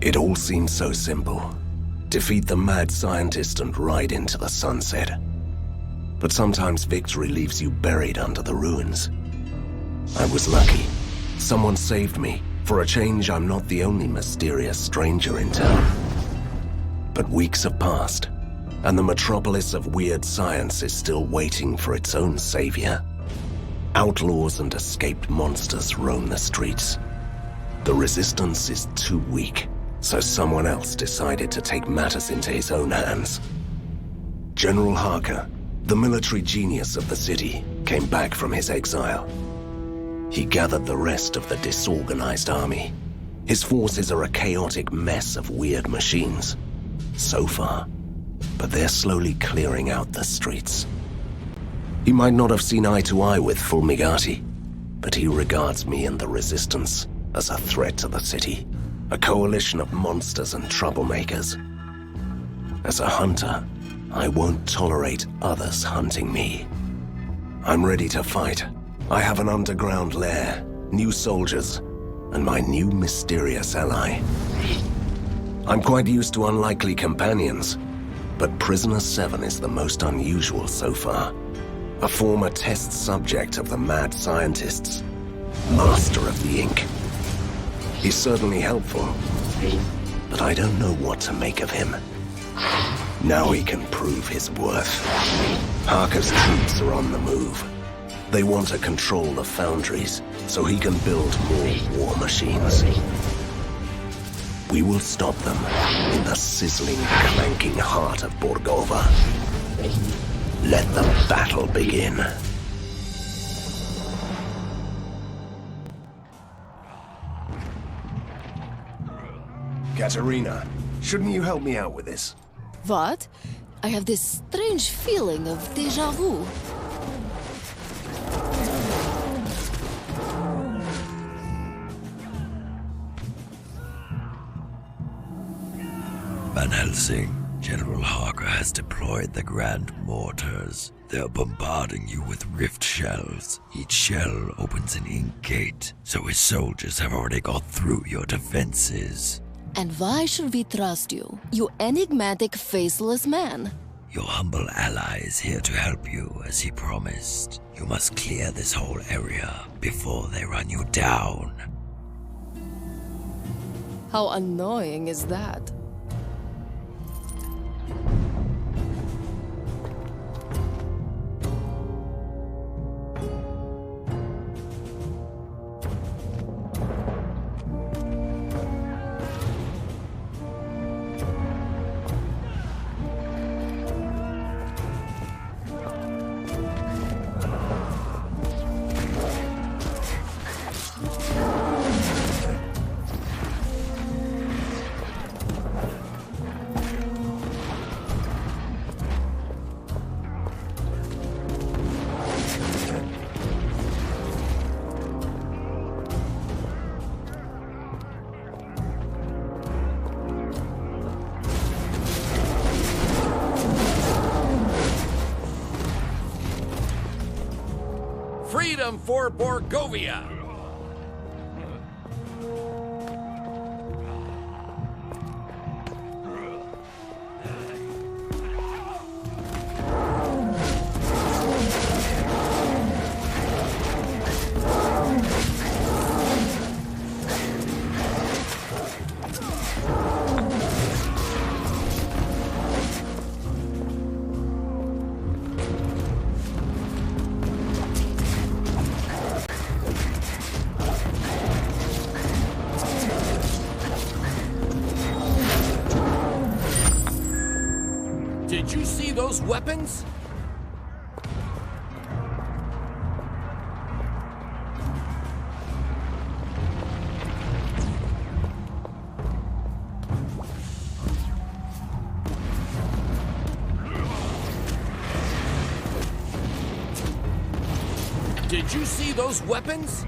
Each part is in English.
It all seemed so simple. Defeat the mad scientist and ride into the sunset. But sometimes victory leaves you buried under the ruins. I was lucky. Someone saved me. For a change, I'm not the only mysterious stranger in town. But weeks have passed, and the metropolis of weird science is still waiting for its own savior. Outlaws and escaped monsters roam the streets. The resistance is too weak, so someone else decided to take matters into his own hands. General Harker, the military genius of the city, came back from his exile. He gathered the rest of the disorganized army. His forces are a chaotic mess of weird machines. So far, but they're slowly clearing out the streets. He might not have seen eye to eye with Fulmigati, but he regards me and the Resistance as a threat to the city, a coalition of monsters and troublemakers. As a hunter, I won't tolerate others hunting me. I'm ready to fight. I have an underground lair, new soldiers, and my new mysterious ally. I'm quite used to unlikely companions, but Prisoner 7 is the most unusual so far. A former test subject of the mad scientists, master of the ink. He's certainly helpful, but I don't know what to make of him. Now he can prove his worth. Harker's troops are on the move. They want to control the foundries so he can build more war machines. We will stop them in the sizzling, clanking heart of Borgova. Let the battle begin. Katerina, shouldn't you help me out with this? What? I have this strange feeling of déjà vu. Van Helsing, General Harker has deployed the Grand Mortars. They're bombarding you with rift shells. Each shell opens an ink gate, so his soldiers have already got through your defenses. And why should we trust you, you enigmatic, faceless man? Your humble ally is here to help you, as he promised. You must clear this whole area before they run you down. How annoying is that? Freedom for Borgovia! Did you see those weapons? Did you see those weapons?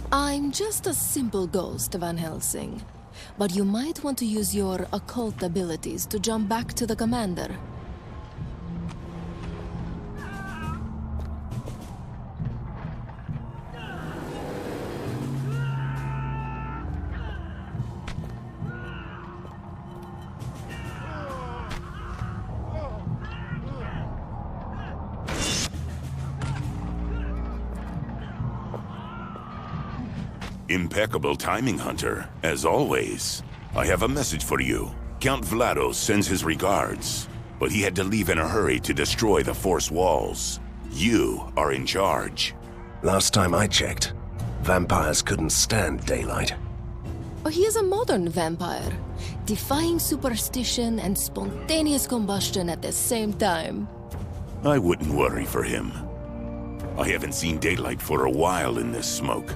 I'm just a simple ghost, Van Helsing. But you might want to use your occult abilities to jump back to the commander. Impeccable timing, Hunter, as always. I have a message for you. Count Vlados sends his regards, but he had to leave in a hurry to destroy the Force walls. You are in charge. Last time I checked, vampires couldn't stand daylight. Oh, he is a modern vampire, defying superstition and spontaneous combustion at the same time. I wouldn't worry for him. I haven't seen daylight for a while in this smoke.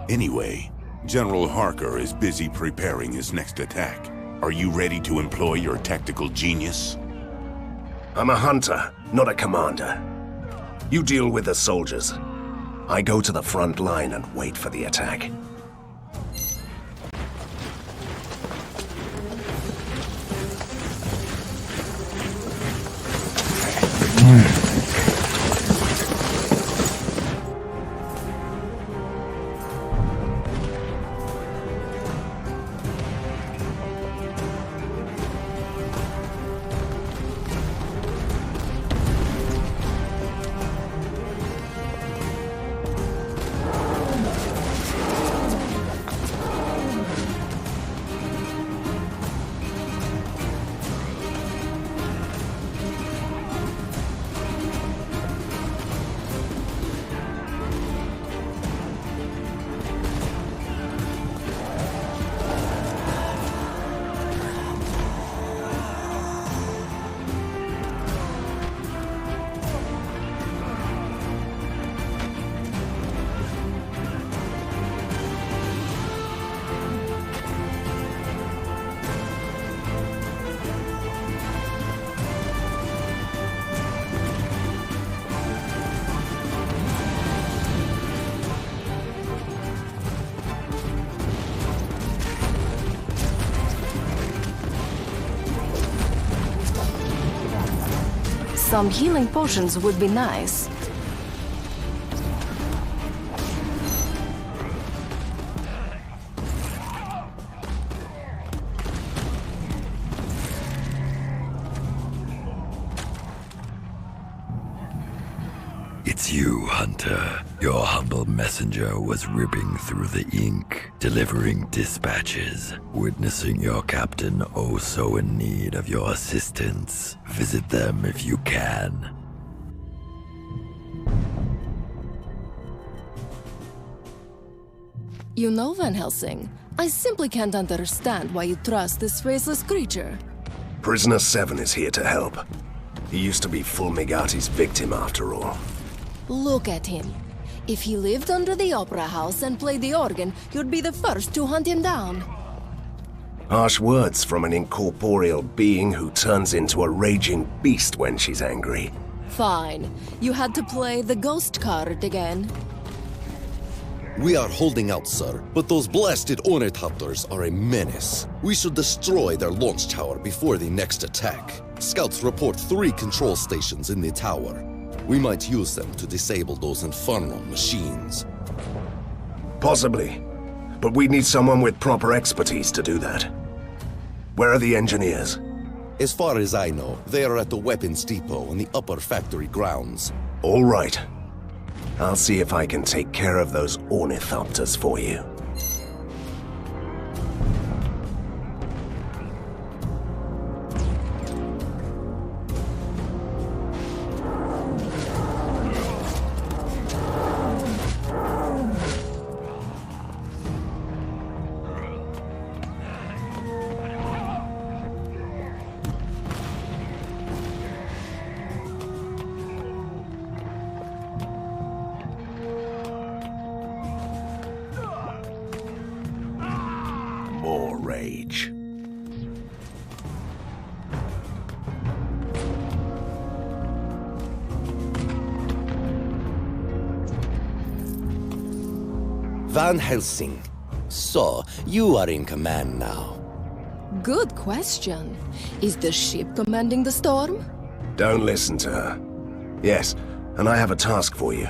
Anyway, General Harker is busy preparing his next attack. Are you ready to employ your tactical genius? I'm a hunter, not a commander. You deal with the soldiers. I go to the front line and wait for the attack. Some healing potions would be nice. It's you, Hunter. Your humble messenger was ripping through the ink, delivering dispatches, witnessing your captain oh so in need of your assistance. Visit them if you can. You know, Van Helsing, I simply can't understand why you trust this faceless creature. Prisoner 7 is here to help. He used to be Fulmigati's victim after all. Look at him. If he lived under the opera house and played the organ, you'd be the first to hunt him down. Harsh words from an incorporeal being who turns into a raging beast when she's angry. Fine. You had to play the ghost card again. We are holding out, sir, but those blasted ornithopters are a menace. We should destroy their launch tower before the next attack. Scouts report 3 control stations in the tower. We might use them to disable those infernal machines. Possibly. But we need someone with proper expertise to do that. Where are the engineers? As far as I know, they are at the weapons depot on the upper factory grounds. All right. I'll see if I can take care of those ornithopters for you. More rage. Van Helsing. So, you are in command now. Good question. Is the ship commanding the storm? Don't listen to her. Yes, and I have a task for you.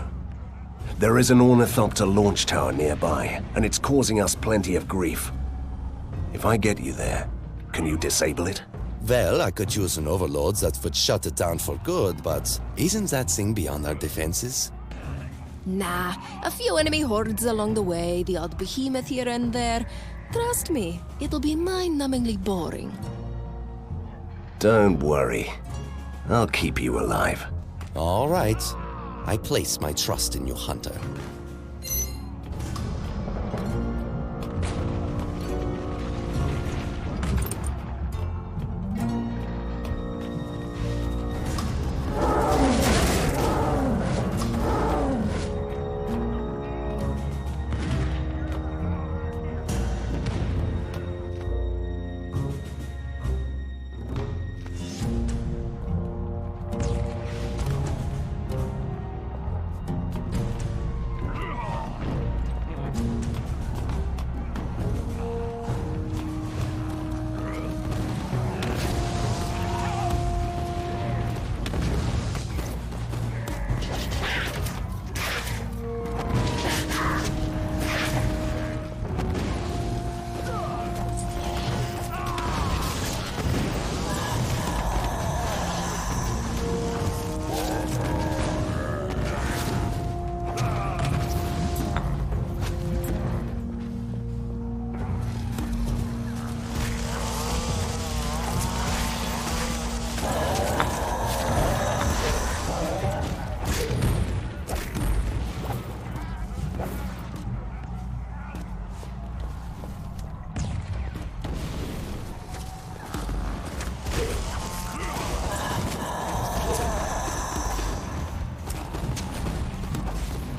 There is an ornithopter launch tower nearby, and it's causing us plenty of grief. If I get you there, can you disable it? Well, I could use an overload that would shut it down for good, but isn't that thing beyond our defenses? Nah, a few enemy hordes along the way, the odd behemoth here and there. Trust me, it'll be mind-numbingly boring. Don't worry. I'll keep you alive. All right. I place my trust in you, Hunter.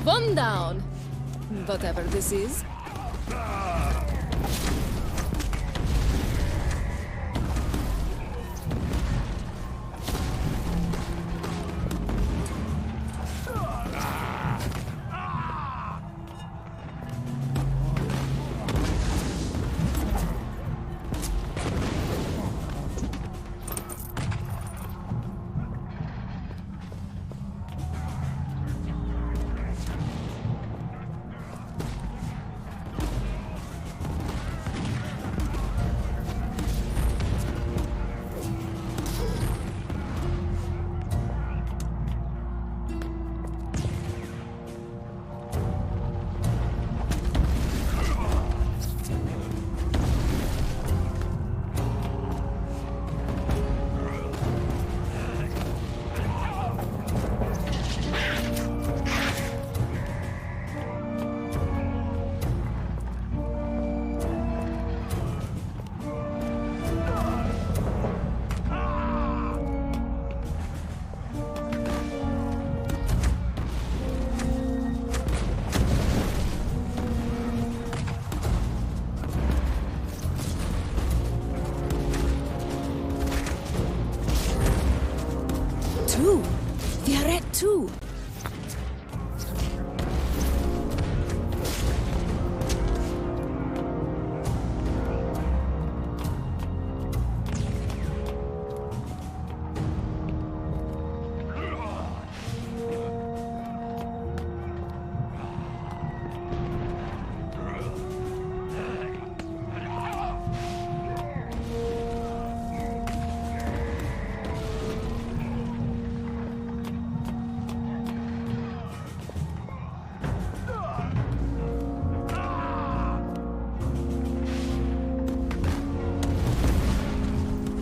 One down. Whatever this is. Two. We are at two.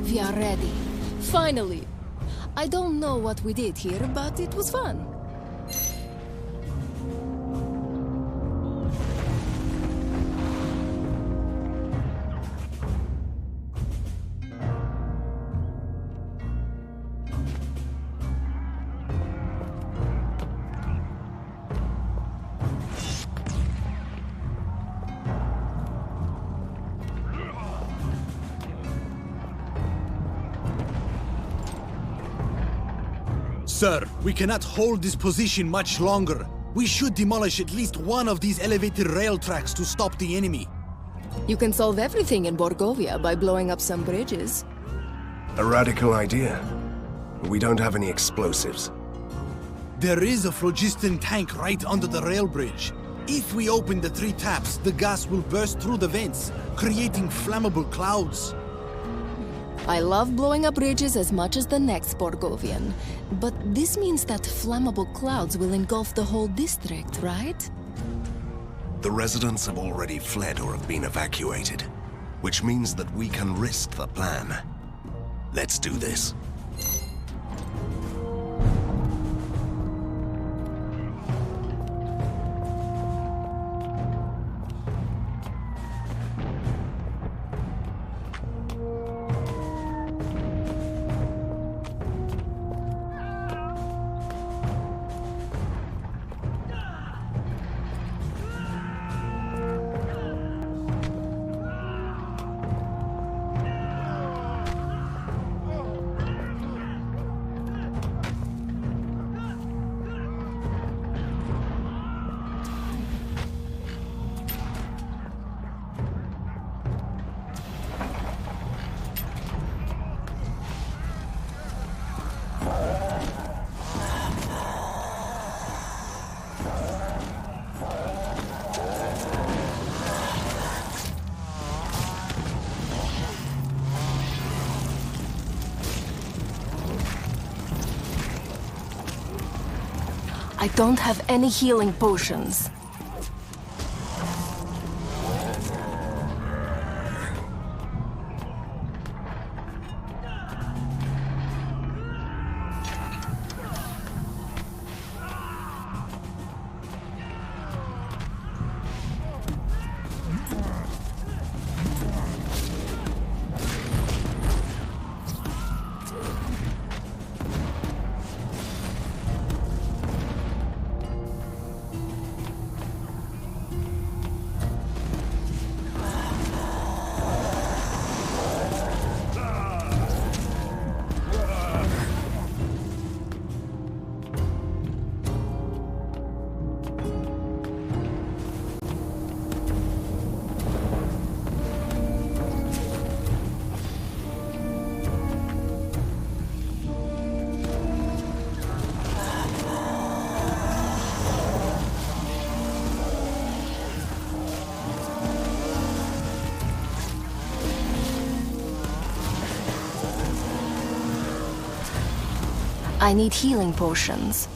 We are ready. Finally. I don't know what we did here, but it was fun. Sir, we cannot hold this position much longer. We should demolish at least one of these elevated rail tracks to stop the enemy. You can solve everything in Borgovia by blowing up some bridges. A radical idea. We don't have any explosives. There is a phlogiston tank right under the rail bridge. If we open the 3 taps, the gas will burst through the vents, creating flammable clouds. I love blowing up bridges as much as the next Borgovian, but this means that flammable clouds will engulf the whole district, right? The residents have already fled or have been evacuated, which means that we can risk the plan. Let's do this. I don't have any healing potions. I need healing potions.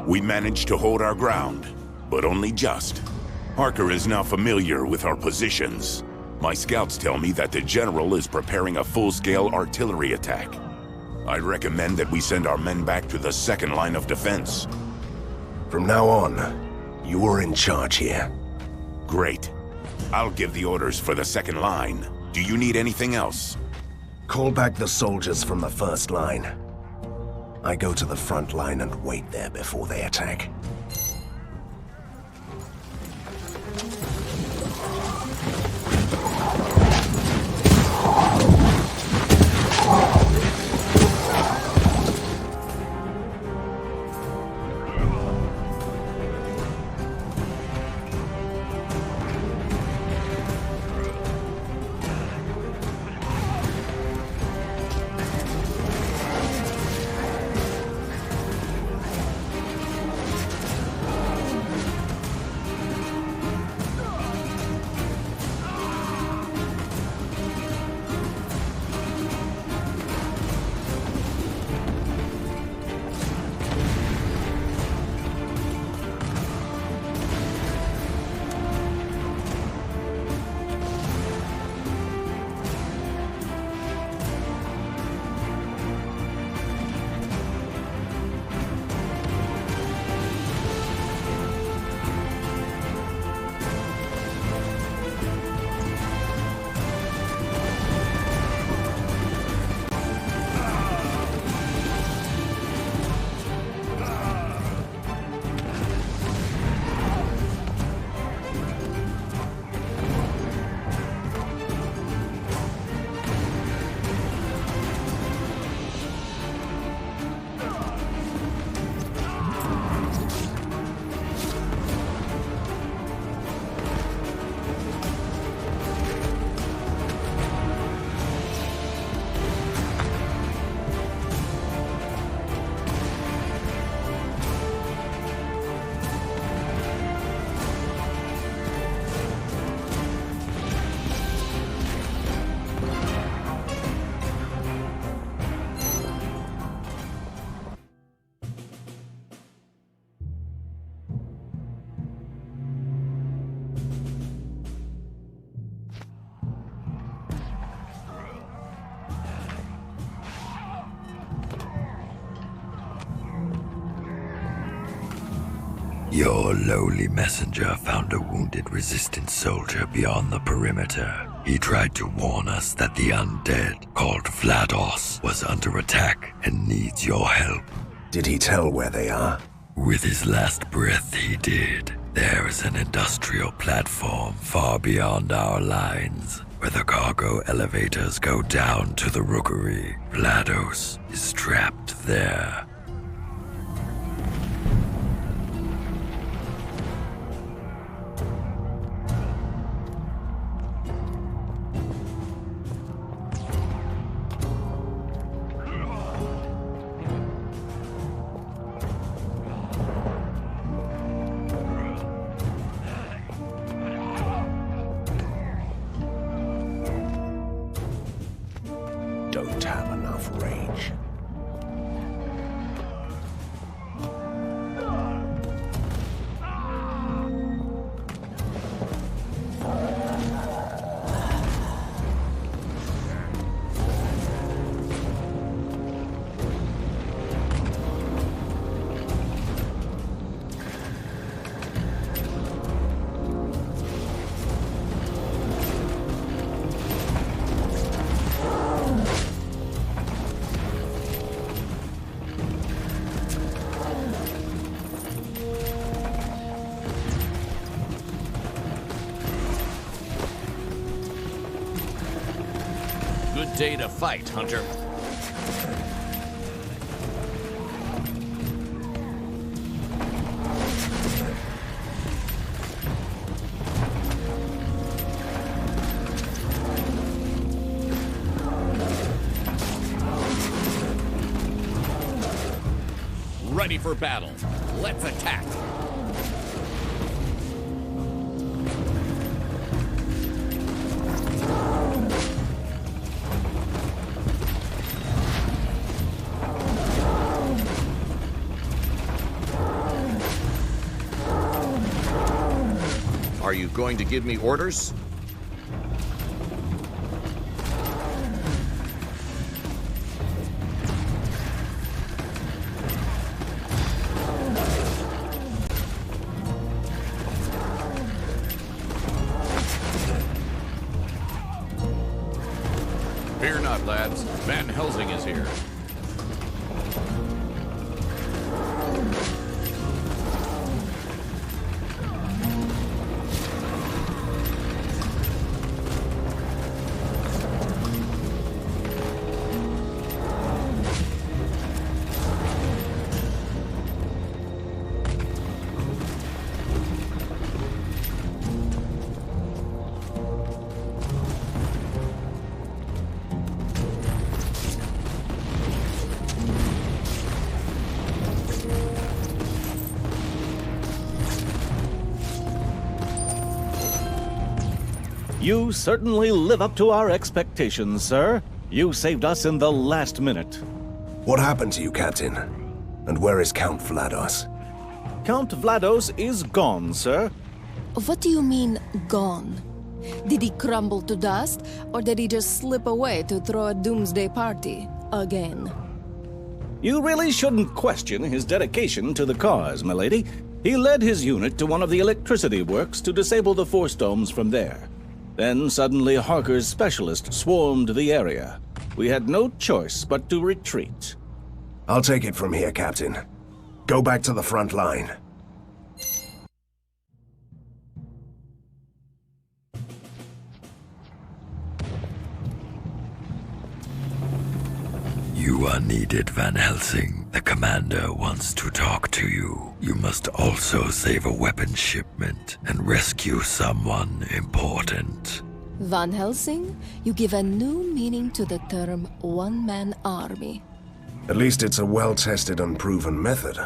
We managed to hold our ground, but only just. Harker is now familiar with our positions. My scouts tell me that the General is preparing a full-scale artillery attack. I recommend that we send our men back to the second line of defense. From now on, you are in charge here. Great. I'll give the orders for the second line. Do you need anything else? Call back the soldiers from the first line. I go to the front line and wait there before they attack. Your lowly messenger found a wounded resistance soldier beyond the perimeter. He tried to warn us that the undead, called Vlados, was under attack and needs your help. Did he tell where they are? With his last breath, he did. There is an industrial platform far beyond our lines, where the cargo elevators go down to the rookery. Vlados is trapped there. Don't have enough rage. Good day to fight, Hunter. Ready for battle. Let's attack. Are you going to give me orders? Fear not, lads. Van Helsing is here. You certainly live up to our expectations, sir. You saved us in the last minute. What happened to you, Captain? And where is Count Vlados? Count Vlados is gone, sir. What do you mean, gone? Did he crumble to dust, or did he just slip away to throw a doomsday party again? You really shouldn't question his dedication to the cause, milady. He led his unit to one of the electricity works to disable the force domes from there. Then suddenly Harker's specialists swarmed the area. We had no choice but to retreat. I'll take it from here, Captain. Go back to the front line. You are needed, Van Helsing. The commander wants to talk to you. You must also save a weapons shipment and rescue someone important. Van Helsing, you give a new meaning to the term one-man army. At least it's a well-tested and proven method.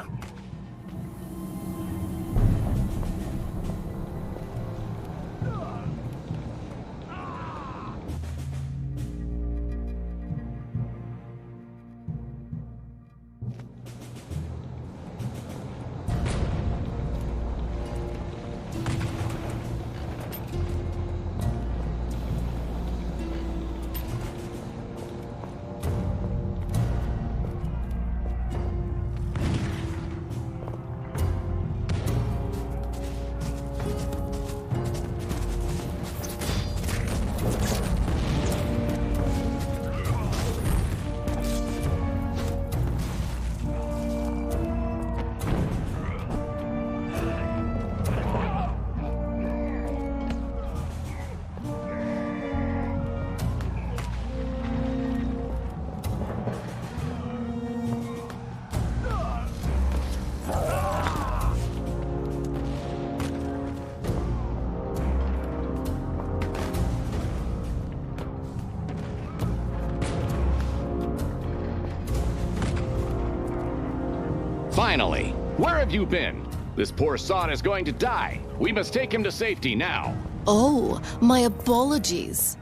Finally! Where have you been? This poor sod is going to die. We must take him to safety now. Oh, my apologies.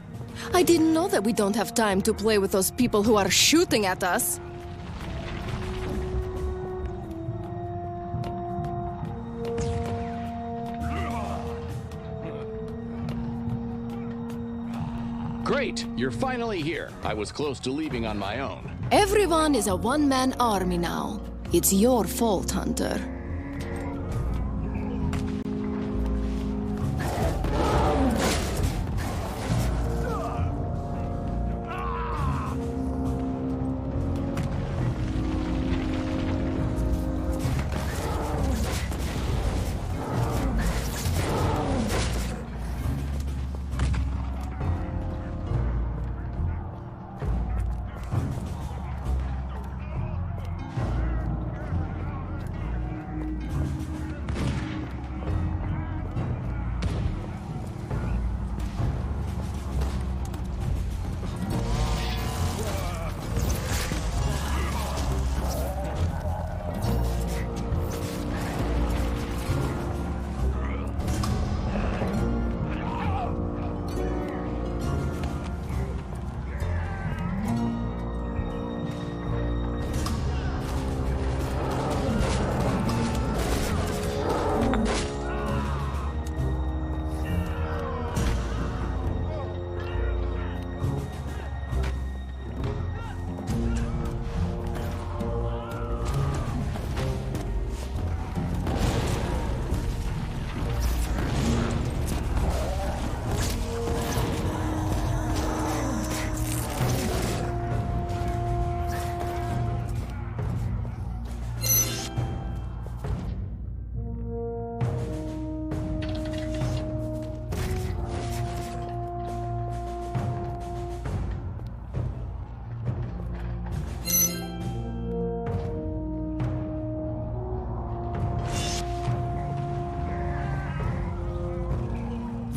I didn't know that we don't have time to play with those people who are shooting at us. Great, you're finally here. I was close to leaving on my own. Everyone is a one-man army now. It's your fault, Hunter.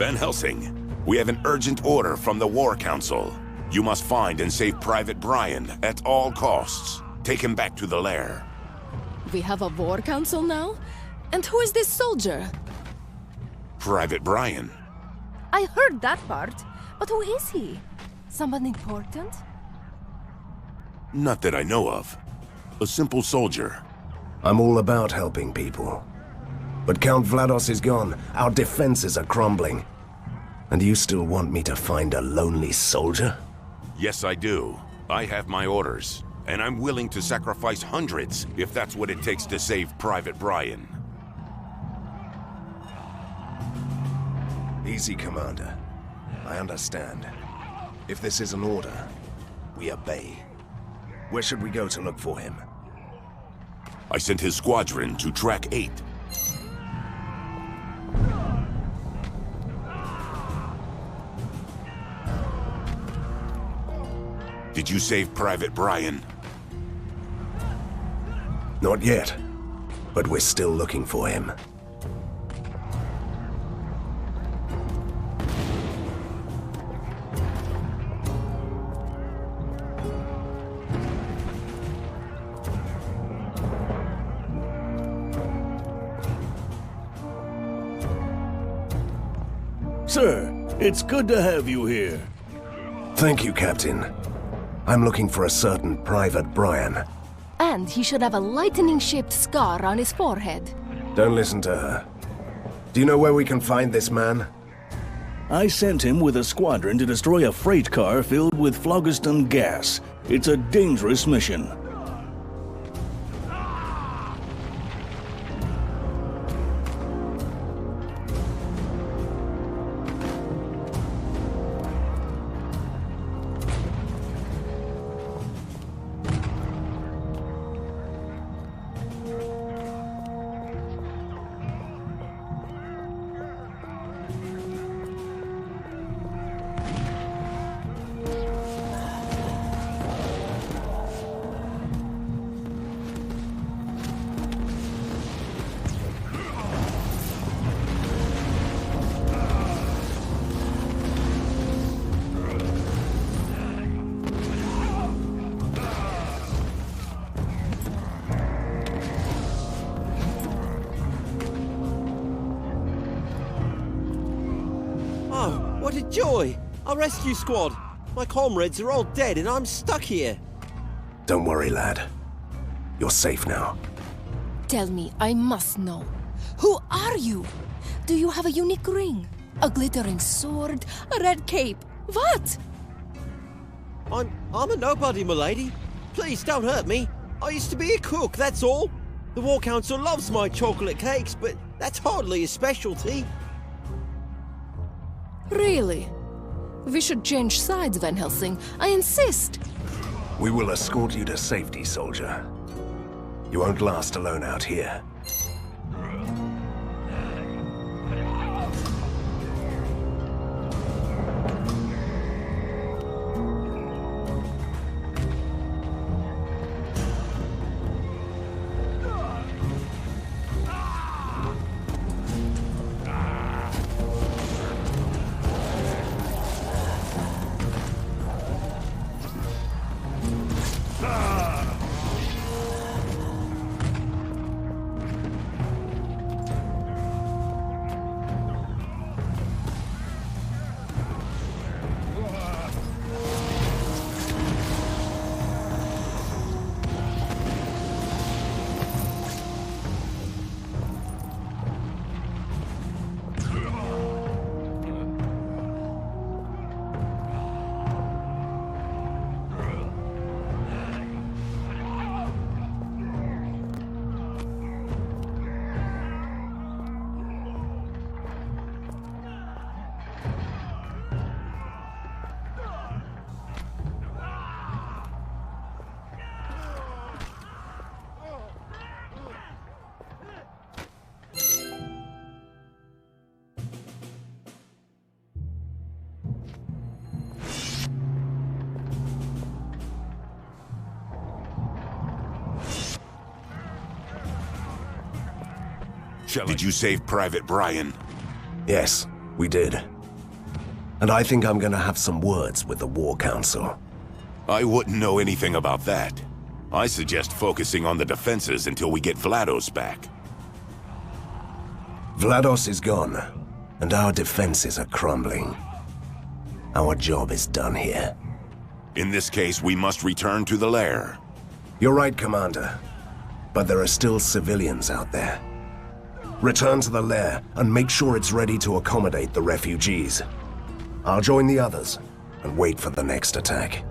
Van Helsing, we have an urgent order from the War Council. You must find and save Private Brian at all costs. Take him back to the lair. We have a war council now? And who is this soldier? Private Brian. I heard that part, but who is he? Someone important? Not that I know of. A simple soldier. I'm all about helping people. But Count Vlados is gone. Our defenses are crumbling. And you still want me to find a lonely soldier? Yes, I do. I have my orders. And I'm willing to sacrifice hundreds if that's what it takes to save Private Brian. Easy, Commander. I understand. If this is an order, we obey. Where should we go to look for him? I sent his squadron to Track 8. Did you save Private Brian? Not yet, but we're still looking for him. Sir, it's good to have you here. Thank you, Captain. I'm looking for a certain Private Brian. And he should have a lightning-shaped scar on his forehead. Don't listen to her. Do you know where we can find this man? I sent him with a squadron to destroy a freight car filled with phlogiston gas. It's a dangerous mission. Joy! Our rescue squad! My comrades are all dead and I'm stuck here. Don't worry, lad. You're safe now. Tell me, I must know. Who are you? Do you have a unique ring? A glittering sword? A red cape? What? I'm a nobody, milady. Please don't hurt me. I used to be a cook, that's all. The War Council loves my chocolate cakes, but that's hardly a specialty. Really? We should change sides, Van Helsing. I insist. We will escort you to safety, soldier. You won't last alone out here. Did you save Private Brian? Yes, we did. And I think I'm gonna have some words with the War Council. I wouldn't know anything about that. I suggest focusing on the defenses until we get Vlados back. Vlados is gone, and our defenses are crumbling. Our job is done here. In this case, we must return to the lair. You're right, Commander. But there are still civilians out there. Return to the lair and make sure it's ready to accommodate the refugees. I'll join the others and wait for the next attack.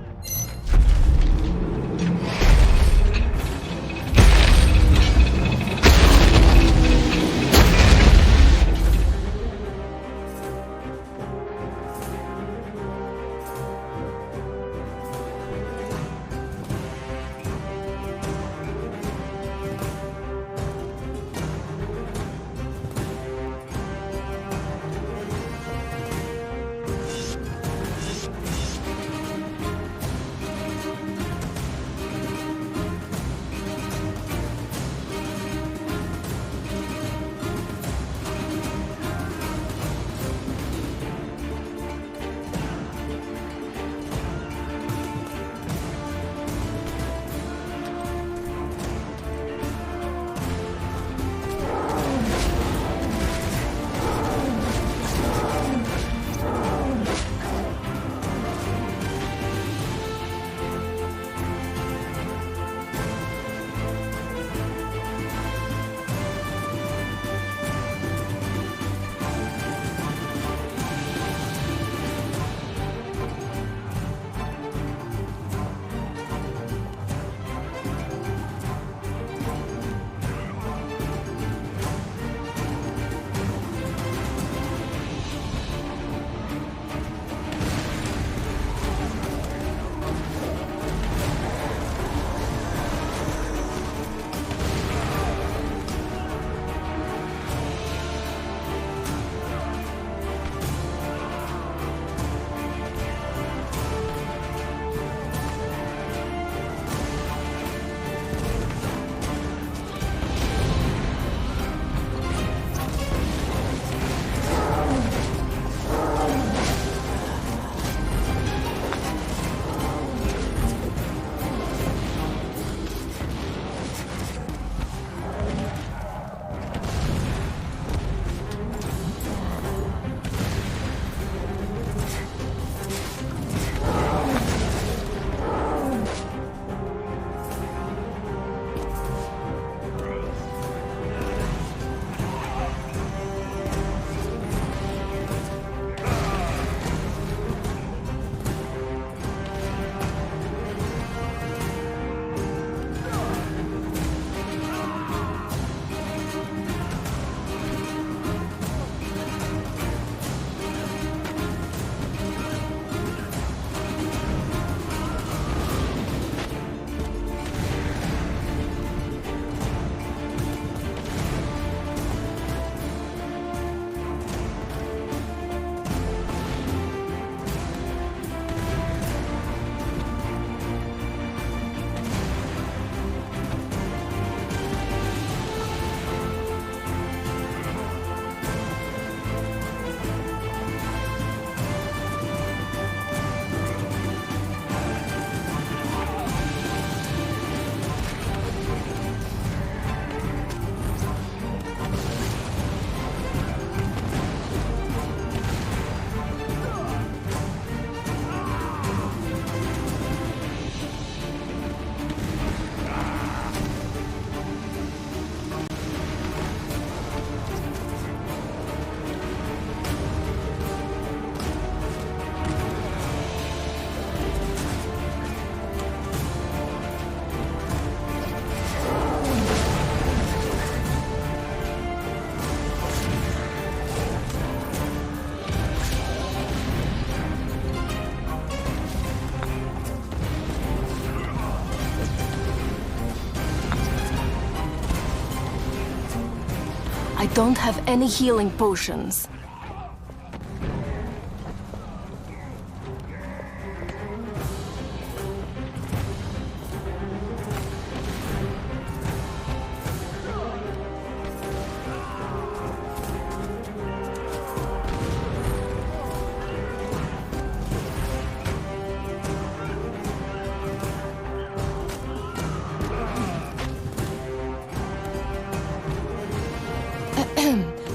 don't have any healing potions.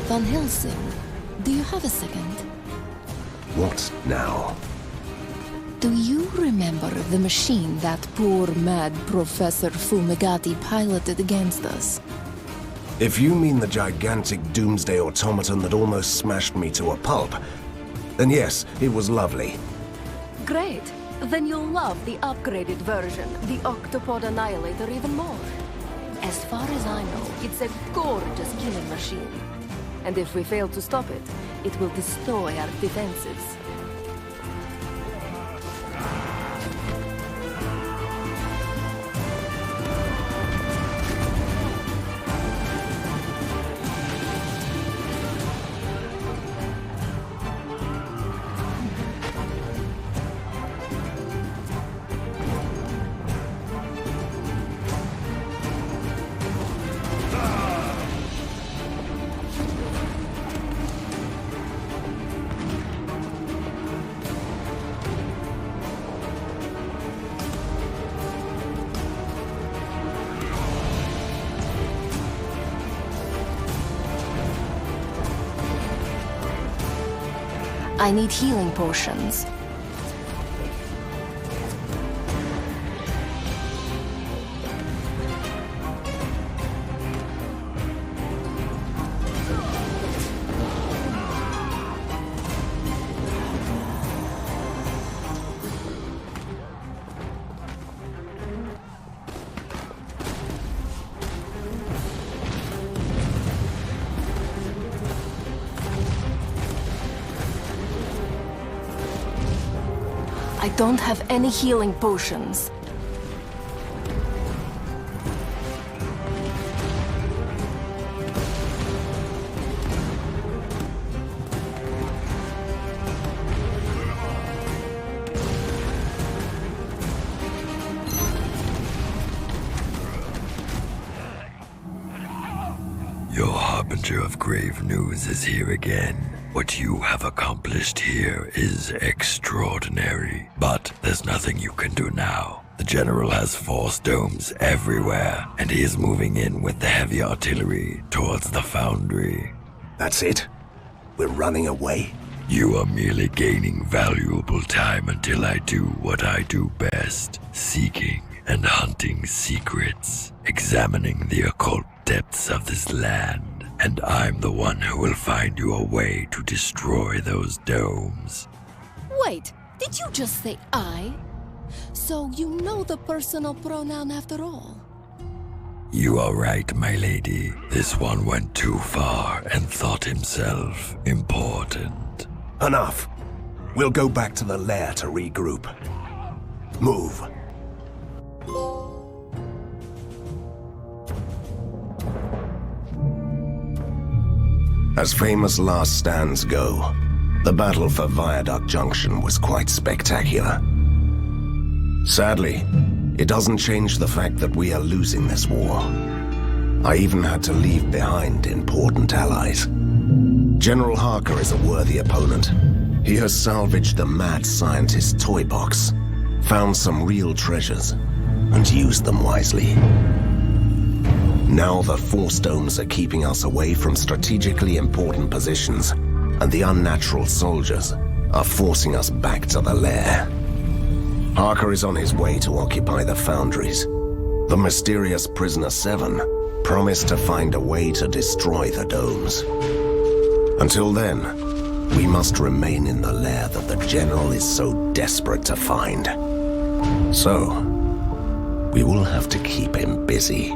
Van Helsing, do you have a second? What now? Do you remember the machine that poor mad Professor Fumigati piloted against us? If you mean the gigantic doomsday automaton that almost smashed me to a pulp, then yes, it was lovely. Great. Then you'll love the upgraded version, the Octopod Annihilator, even more. As far as I know, it's a gorgeous killing machine. And if we fail to stop it, it will destroy our defenses. I need healing potions. I don't have any healing potions. Your harbinger of grave news is here again. What you have accomplished here is extraordinary, but there's nothing you can do now. The General has force domes everywhere, and he is moving in with the heavy artillery towards the foundry. That's it? We're running away? You are merely gaining valuable time until I do what I do best, seeking and hunting secrets, examining the occult depths of this land. And I'm the one who will find you a way to destroy those domes. Wait, did you just say I? So you know the personal pronoun after all? You are right, my lady. This one went too far and thought himself important. Enough. We'll go back to the lair to regroup. Move. As famous last stands go, the battle for Viaduct Junction was quite spectacular. Sadly, it doesn't change the fact that we are losing this war. I even had to leave behind important allies. General Harker is a worthy opponent. He has salvaged the mad scientist's toy box, found some real treasures, and used them wisely. Now the force domes are keeping us away from strategically important positions, and the unnatural soldiers are forcing us back to the lair. Harker is on his way to occupy the foundries. The mysterious prisoner 7 promised to find a way to destroy the domes. Until then, we must remain in the lair that the General is so desperate to find. So, we will have to keep him busy.